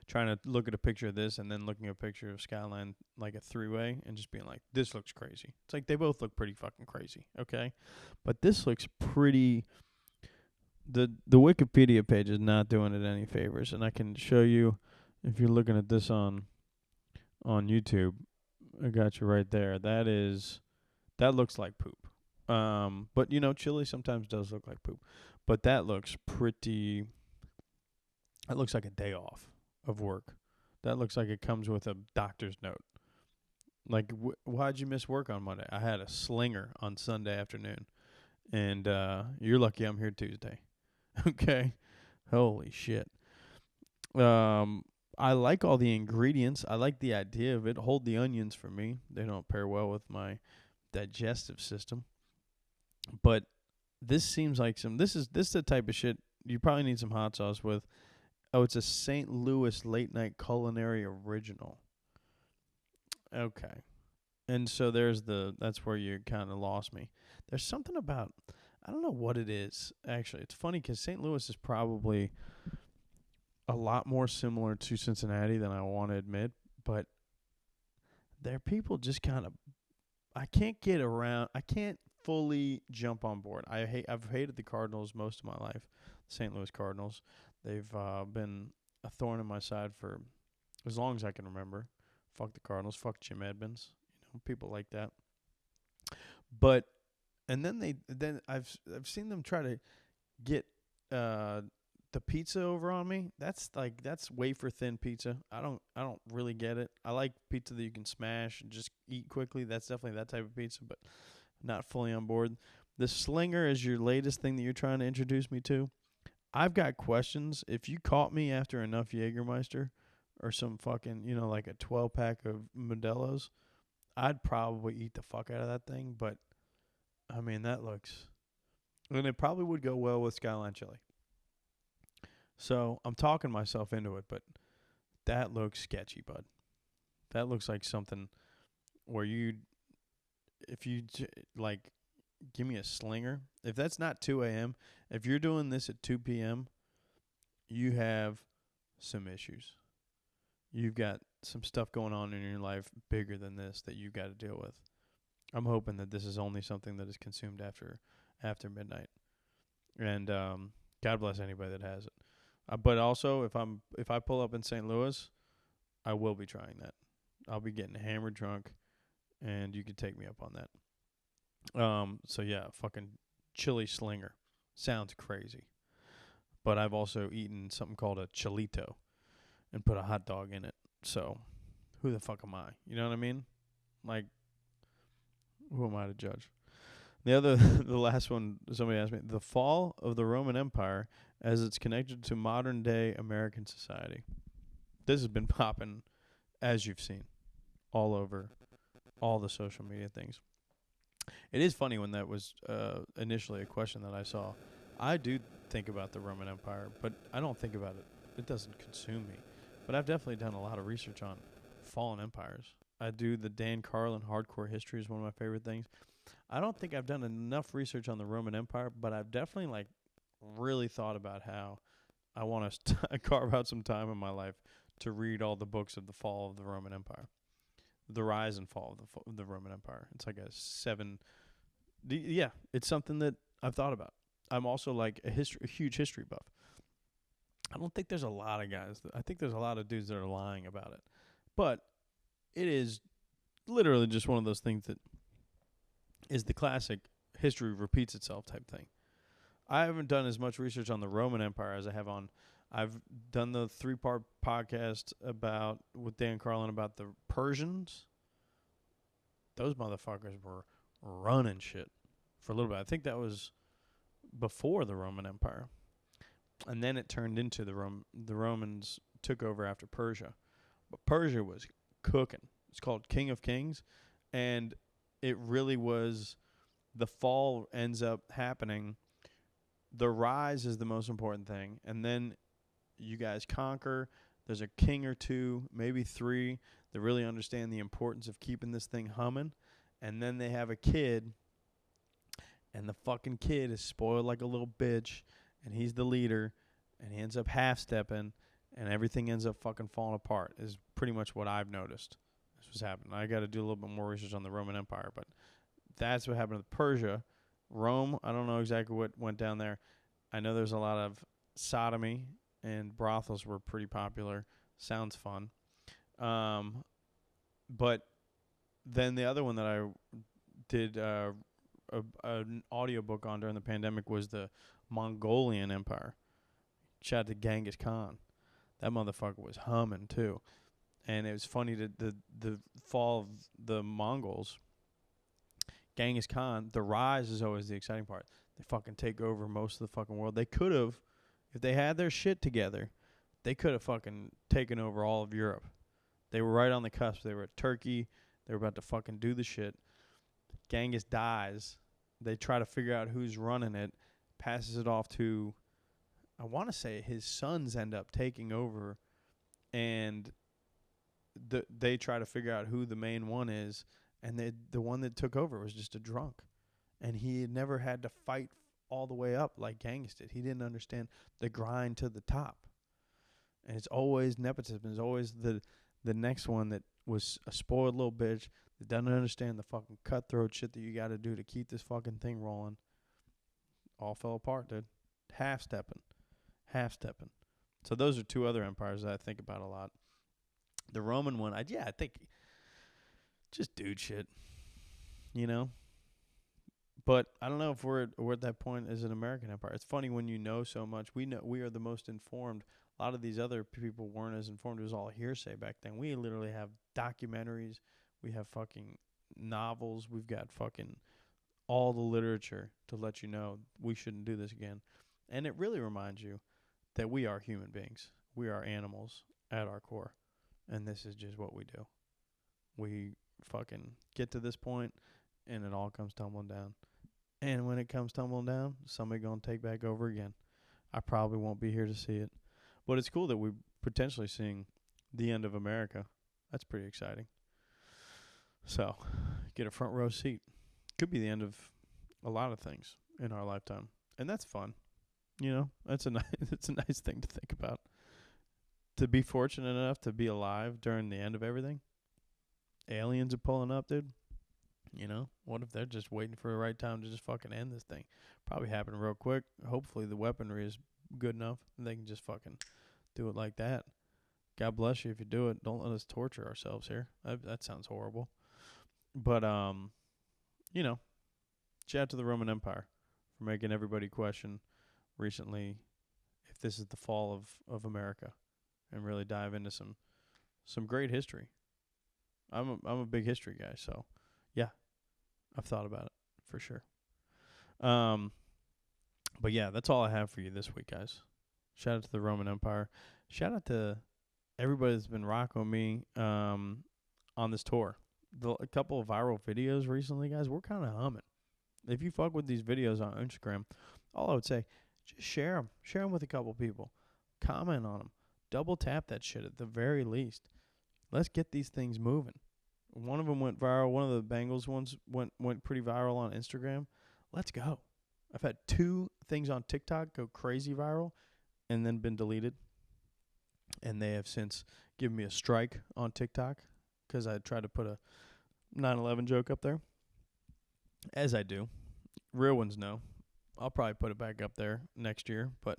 trying to look at a picture of this and then looking at a picture of Skyline, like a 3-way, and just being like, this looks crazy. It's like they both look pretty fucking crazy, okay? But this looks pretty... The Wikipedia page is not doing it any favors, and I can show you if you're looking at this on YouTube. I got you right there. That looks like poop. But you know, chili sometimes does look like poop. But that looks pretty. That looks like a day off of work. That looks like it comes with a doctor's note. Like, why'd you miss work on Monday? I had a slinger on Sunday afternoon, and you're lucky I'm here Tuesday. Okay, holy shit. I like all the ingredients. I like the idea of it. Hold the onions for me. They don't pair well with my digestive system. But this seems like this is the type of shit you probably need some hot sauce with. Oh, it's a St. Louis late night culinary original. Okay. And so that's where you kind of lost me. There's something about, I don't know what it is, actually. It's funny because St. Louis is probably a lot more similar to Cincinnati than I want to admit, but their people just kind of, I can't fully jump on board. I've hated the Cardinals most of my life, St. Louis Cardinals. They've been a thorn in my side for as long as I can remember. Fuck the Cardinals, fuck Jim Edmonds, people like that. But and then I've seen them try to get the pizza over on me. That's wafer thin pizza. I don't really get it. I like pizza that you can smash and just eat quickly. That's definitely that type of pizza, but not fully on board. The Slinger is your latest thing that you're trying to introduce me to. I've got questions. If you caught me after enough Jägermeister or some fucking, like a 12-pack of Modelo's, I'd probably eat the fuck out of that thing. But, I mean, that looks... And it probably would go well with Skyline chili. So, I'm talking myself into it, but that looks sketchy, bud. That looks like something where if you, give me a slinger. If that's not 2 a.m., if you're doing this at 2 p.m., you have some issues. You've got some stuff going on in your life bigger than this that you've got to deal with. I'm hoping that this is only something that is consumed after midnight. And God bless anybody that has it. But also, if I pull up in St. Louis, I will be trying that. I'll be getting hammered drunk, and you can take me up on that. So yeah, fucking chili slinger. Sounds crazy. But I've also eaten something called a chilito and put a hot dog in it. So who the fuck am I? You know what I mean? Like, who am I to judge? The last one, somebody asked me, the fall of the Roman Empire as it's connected to modern day American society. This has been popping, as you've seen, all over all the social media things. It is funny when that was initially a question that I saw. I do think about the Roman Empire, but I don't think about it. It doesn't consume me. But I've definitely done a lot of research on fallen empires. I do the Dan Carlin hardcore history is one of my favorite things. I don't think I've done enough research on the Roman Empire, but I've definitely really thought about how I want to carve out some time in my life to read all the books of the fall of the Roman Empire, the rise and fall of the Roman Empire. It's like a 7. Yeah, it's something that I've thought about. I'm also like a huge history buff. I don't think there's a lot of guys. I think there's a lot of dudes that are lying about it, but it is literally just one of those things that is the classic history repeats itself type thing. I haven't done as much research on the Roman Empire as I have on. I've done the 3-part podcast with Dan Carlin about the Persians. Those motherfuckers were running shit for a little bit. I think that was before the Roman Empire. And then it turned into the Romans took over after Persia. But Persia was cooking. It's called King of Kings. And it really was, the fall ends up happening. The rise is the most important thing. And then you guys conquer. There's a king or two, maybe 3, that really understand the importance of keeping this thing humming. And then they have a kid. And the fucking kid is spoiled like a little bitch. And he's the leader. And he ends up half-stepping. And everything ends up fucking falling apart is pretty much what I've noticed. This was happening. I got to do a little bit more research on the Roman Empire. But that's what happened with Persia. Rome, I don't know exactly what went down there. I know there's a lot of sodomy, and brothels were pretty popular. Sounds fun. But then the other one that I did an audiobook on during the pandemic was the Mongolian Empire. Shout out to Genghis Khan. That motherfucker was humming too. And it was funny that the fall of the Mongols, Genghis Khan, the rise is always the exciting part. They fucking take over most of the fucking world. They could have, if they had their shit together, they could have fucking taken over all of Europe. They were right on the cusp. They were at Turkey. They were about to fucking do the shit. Genghis dies. They try to figure out who's running it, passes it off to, I want to say his sons end up taking over, and they try to figure out who the main one is, and the one that took over was just a drunk. And he had never had to fight all the way up like Genghis did. He didn't understand the grind to the top. And it's always nepotism. It's always the next one that was a spoiled little bitch that doesn't understand the fucking cutthroat shit that you got to do to keep this fucking thing rolling. All fell apart, dude. Half-stepping. So those are 2 other empires that I think about a lot. The Roman one, I think just dude shit, you know? But I don't know if we're at that point as an American empire. It's funny when you know so much. We are the most informed. A lot of these other people weren't as informed. It was all hearsay back then. We literally have documentaries. We have fucking novels. We've got fucking all the literature to let you know we shouldn't do this again. And it really reminds you that we are human beings. We are animals at our core. And this is just what we do. We fucking get to this point, and it all comes tumbling down. And when it comes tumbling down, somebody going to take back over again. I probably won't be here to see it. But it's cool that we're potentially seeing the end of America. That's pretty exciting. So, get a front row seat. Could be the end of a lot of things in our lifetime, and that's fun. You know, that's a it's a nice thing to think about. To be fortunate enough to be alive during the end of everything. Aliens are pulling up, dude. You know, what if they're just waiting for the right time to just fucking end this thing? Probably happen real quick. Hopefully the weaponry is good enough and they can just fucking do it like that. God bless you if you do it. Don't let us torture ourselves here. That sounds horrible. But you know, shout out to the Roman Empire for making everybody question recently if this is the fall of America, and really dive into some great history. I'm a big history guy, so yeah, I've thought about it for sure. But yeah, that's all I have for you this week, guys. Shout out to the Roman Empire. Shout out to everybody that's been rocking with me on this tour. A couple of viral videos recently, guys. We're kind of humming. If you fuck with these videos on Instagram, all I would say, just share them. Share them with a couple people. Comment on them. Double tap that shit at the very least. Let's get these things moving. One of them went viral. One of the Bengals ones went pretty viral on Instagram. Let's go. I've had 2 things on TikTok go crazy viral and then been deleted. And they have since given me a strike on TikTok because I tried to put a 9/11 joke up there. As I do. Real ones know. I'll probably put it back up there next year, but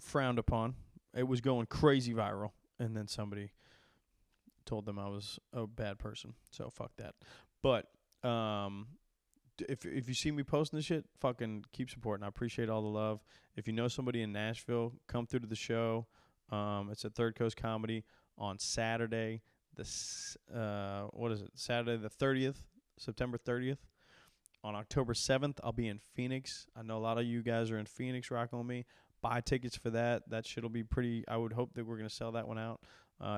frowned upon. It was going crazy viral, and then somebody told them I was a bad person, so fuck that. But if you see me posting this shit, fucking keep supporting. I appreciate all the love. If you know somebody in Nashville, come through to the show. It's at Third Coast Comedy on Saturday. Saturday the 30th, September 30th. On October 7th, I'll be in Phoenix. I know a lot of you guys are in Phoenix rocking with me. Buy tickets for that. That shit'll be pretty. I would hope that we're going to sell that one out.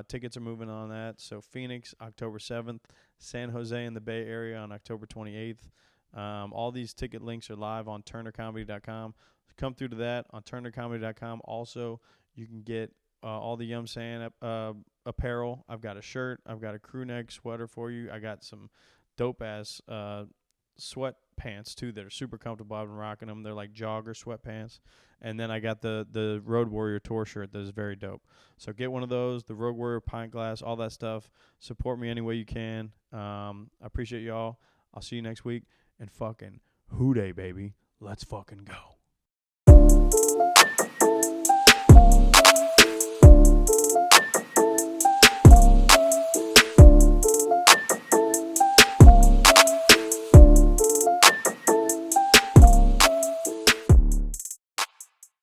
Tickets are moving on that. So Phoenix, October 7th. San Jose in the Bay Area on October 28th. All these ticket links are live on turnercomedy.com. Come through to that on turnercomedy.com. Also, you can get all the Yahmsayin apparel. I've got a shirt. I've got a crew neck sweater for you. I got some dope-ass sweatpants too that are super comfortable. I've been rocking them. They're like jogger sweatpants. And then I got the Road Warrior tour shirt that is very dope. So get one of those, the Road Warrior pint glass, all that stuff. Support me any way you can. I appreciate y'all. I'll see you next week. And fucking hoo-day, baby. Let's fucking go.